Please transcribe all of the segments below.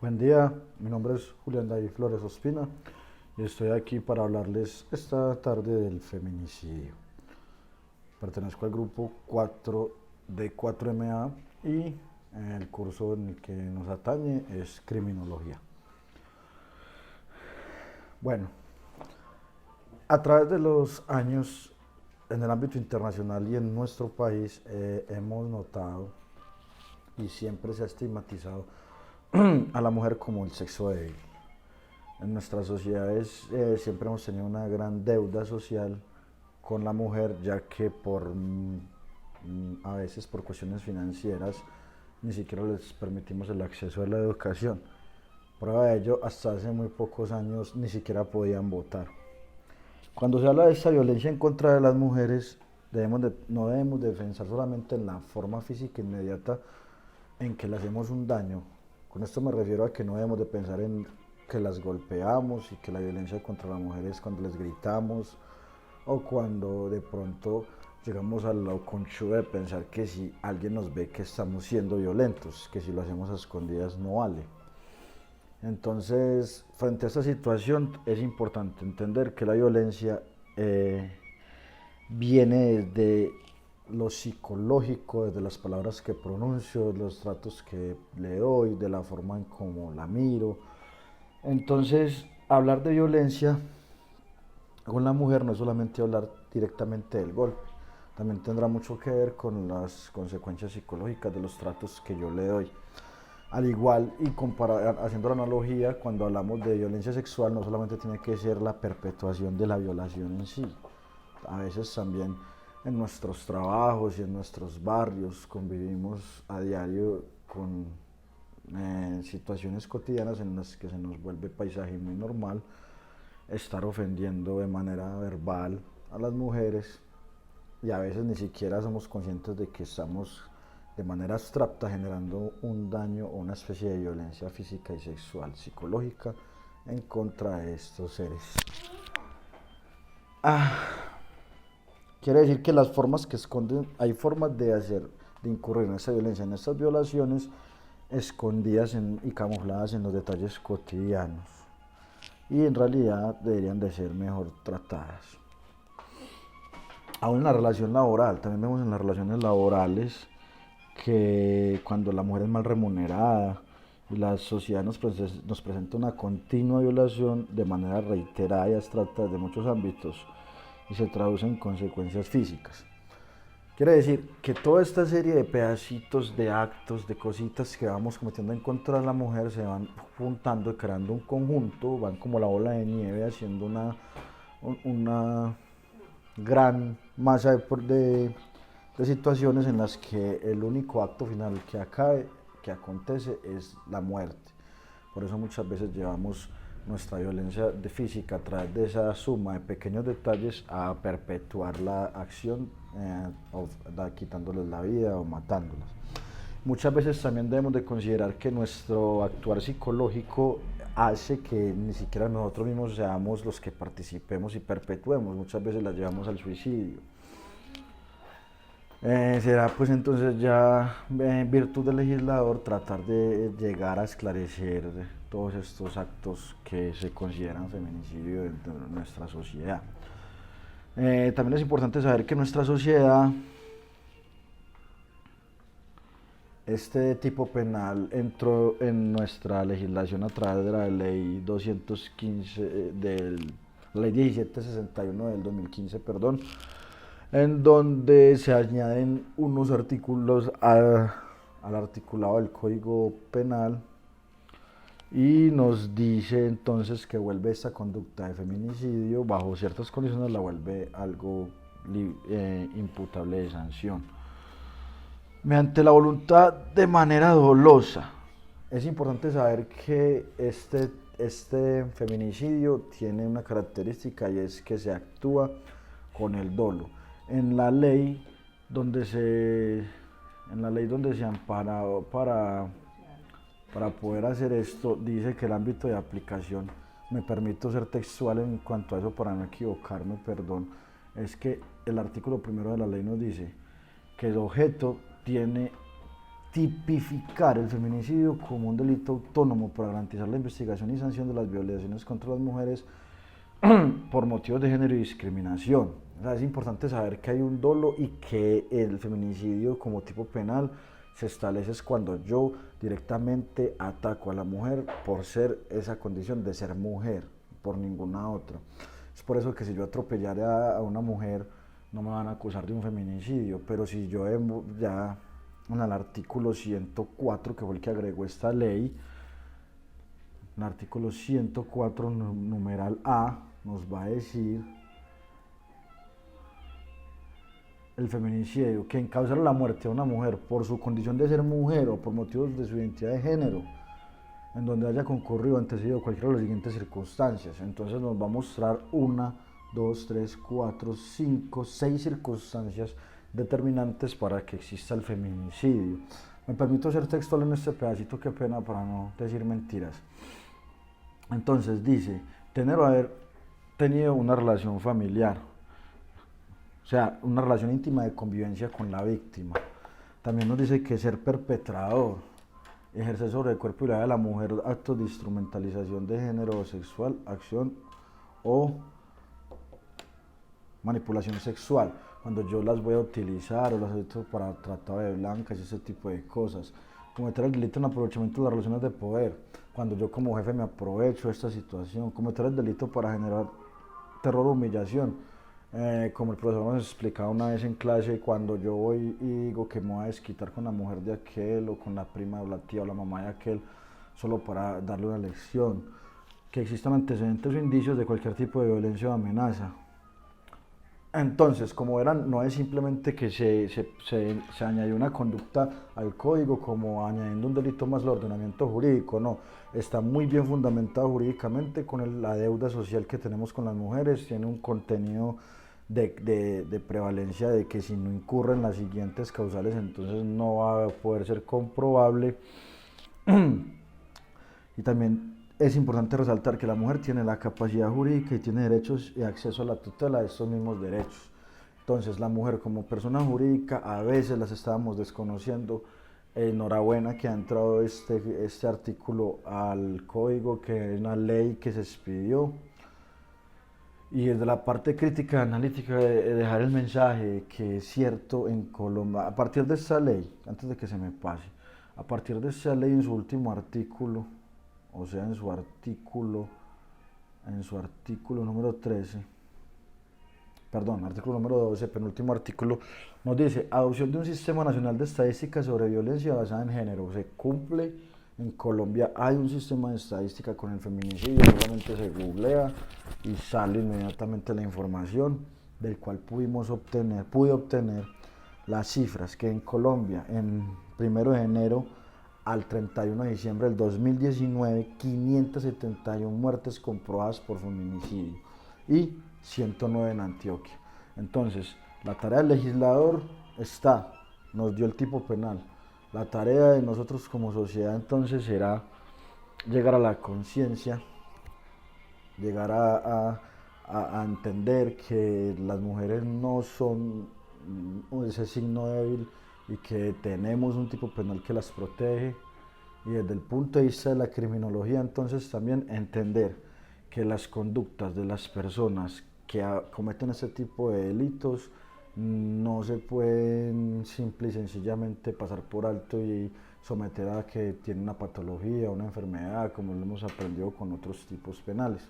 Buen día, mi nombre es Julián David Flores Ospina y estoy aquí para hablarles esta tarde del feminicidio. Pertenezco al grupo 4 de 4MA y el curso en el que nos atañe es criminología. Bueno, a través de los años en el ámbito internacional y en nuestro país hemos notado y siempre se ha estigmatizado a la mujer como el sexo débil. En nuestras sociedades siempre hemos tenido una gran deuda social con la mujer, ya que a veces por cuestiones financieras ni siquiera les permitimos el acceso a la educación. Prueba de ello, hasta hace muy pocos años ni siquiera podían votar. Cuando se habla de esta violencia en contra de las mujeres, no debemos de pensar solamente en la forma física inmediata en que le hacemos un daño. Con esto me refiero a que no debemos de pensar en que las golpeamos y que la violencia contra las mujeres cuando les gritamos o cuando de pronto llegamos al lado conchudo de pensar que si alguien nos ve que estamos siendo violentos, que si lo hacemos a escondidas no vale. Entonces, frente a esta situación es importante entender que la violencia viene desde lo psicológico, desde las palabras que pronuncio, de los tratos que le doy, de la forma en cómo la miro. Entonces, hablar de violencia con la mujer no es solamente hablar directamente del golpe, también tendrá mucho que ver con las consecuencias psicológicas de los tratos que yo le doy. Al igual y haciendo la analogía, cuando hablamos de violencia sexual no solamente tiene que ser la perpetuación de la violación en sí, a veces también en nuestros trabajos y en nuestros barrios convivimos a diario con situaciones cotidianas en las que se nos vuelve paisaje muy normal estar ofendiendo de manera verbal a las mujeres y a veces ni siquiera somos conscientes de que estamos de manera abstracta generando un daño o una especie de violencia física y sexual, psicológica en contra de estos seres. Quiere decir que las formas que esconden, hay formas de incurrir en esa violencia, en estas violaciones, escondidas y camufladas en los detalles cotidianos. Y en realidad deberían de ser mejor tratadas. Aún en la relación laboral, también vemos en las relaciones laborales que cuando la mujer es mal remunerada y la sociedad nos presenta una continua violación de manera reiterada y abstracta de muchos ámbitos y se traduce en consecuencias físicas. Quiere decir que toda esta serie de pedacitos, de actos, de cositas que vamos cometiendo en contra de la mujer se van juntando y creando un conjunto, van como la bola de nieve haciendo una gran masa de situaciones en las que el único acto final que acontece es la muerte. Por eso muchas veces llevamos nuestra violencia física a través de esa suma de pequeños detalles a perpetuar la acción quitándoles la vida o matándolas. Muchas veces también debemos de considerar que nuestro actuar psicológico hace que ni siquiera nosotros mismos seamos los que participemos y perpetuemos, muchas veces las llevamos al suicidio. Será pues entonces ya virtud del legislador tratar de llegar a esclarecer todos estos actos que se consideran feminicidio dentro de nuestra sociedad. También es importante saber que nuestra sociedad, este tipo penal entró en nuestra legislación a través de la ley 215, la ley 1761 del 2015, perdón, en donde se añaden unos artículos al articulado del Código Penal y nos dice entonces que vuelve esta conducta de feminicidio, bajo ciertas condiciones la vuelve algo imputable de sanción. Mediante la voluntad de manera dolosa. Es importante saber que este feminicidio tiene una característica y es que se actúa con el dolo. En la ley donde se ampara para poder hacer esto, dice que el ámbito de aplicación, me permito ser textual en cuanto a eso para no equivocarme, perdón, es que el artículo primero de la ley nos dice que el objeto tiene tipificar el feminicidio como un delito autónomo para garantizar la investigación y sanción de las violaciones contra las mujeres por motivos de género y discriminación. O sea, es importante saber que hay un dolo y que el feminicidio como tipo penal se establece cuando yo directamente ataco a la mujer por ser esa condición de ser mujer, por ninguna otra. Es por eso que si yo atropellara a una mujer no me van a acusar de un feminicidio, pero si yo ya en el artículo 104, que fue el que agregó esta ley, el artículo 104 numeral A nos va a decir el feminicidio, que en causar la muerte de una mujer por su condición de ser mujer o por motivos de su identidad de género, en donde haya concurrido o antecedido cualquiera de las siguientes circunstancias. Entonces nos va a mostrar 1, 2, 3, 4, 5, 6 circunstancias determinantes para que exista el feminicidio. Me permito ser textual en este pedacito, qué pena para no decir mentiras. Entonces dice, tener o haber tenido una relación familiar, o sea, una relación íntima de convivencia con la víctima. También nos dice que ser perpetrador, ejercer sobre el cuerpo y la vida de la mujer actos de instrumentalización de género o sexual, acción o manipulación sexual, cuando yo las voy a utilizar o las uso para trata de blancas y ese tipo de cosas. Cometer el delito en aprovechamiento de las relaciones de poder, cuando yo como jefe me aprovecho de esta situación. Cometer el delito para generar terror o humillación, como el profesor nos explicaba una vez en clase, cuando yo voy y digo que me voy a desquitar con la mujer de aquel o con la prima o la tía o la mamá de aquel, solo para darle una lección. Que existan antecedentes o indicios de cualquier tipo de violencia o amenaza. Entonces, como verán, no es simplemente que se añadió una conducta al código como añadiendo un delito más al ordenamiento jurídico, no, está muy bien fundamentado jurídicamente con la deuda social que tenemos con las mujeres, tiene un contenido de prevalencia de que si no incurren las siguientes causales, entonces no va a poder ser comprobable. Y también es importante resaltar que la mujer tiene la capacidad jurídica y tiene derechos y acceso a la tutela de estos mismos derechos. Entonces, la mujer como persona jurídica a veces las estábamos desconociendo. Enhorabuena que ha entrado este artículo al código, que es una ley que se expidió. Y desde la parte crítica analítica dejar el mensaje que es cierto en Colombia, a partir de esta ley, antes de que se me pase, a partir de esta ley en su último artículo, o sea, en su artículo número 13, perdón, artículo número 12, penúltimo artículo, nos dice, adopción de un sistema nacional de estadística sobre violencia basada en género. Se cumple, en Colombia hay un sistema de estadística con el feminicidio, solamente se googlea y sale inmediatamente la información, del cual pude obtener las cifras que en Colombia, en 1 de enero al 31 de diciembre del 2019, 571 muertes comprobadas por feminicidio y 109 en Antioquia. Entonces, la tarea del legislador nos dio el tipo penal. La tarea de nosotros como sociedad entonces será llegar a la conciencia, llegar a entender que las mujeres no son ese signo débil y que tenemos un tipo penal que las protege, y desde el punto de vista de la criminología entonces también entender que las conductas de las personas que cometen este tipo de delitos no se pueden simple y sencillamente pasar por alto y someter a que tiene una patología, una enfermedad, como lo hemos aprendido con otros tipos penales.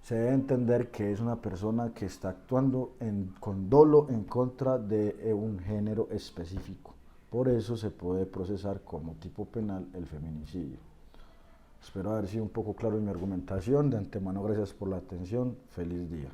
Se debe entender que es una persona que está actuando con dolo en contra de un género específico. Por eso se puede procesar como tipo penal el feminicidio. Espero haber sido un poco claro en mi argumentación. De antemano, gracias por la atención. Feliz día.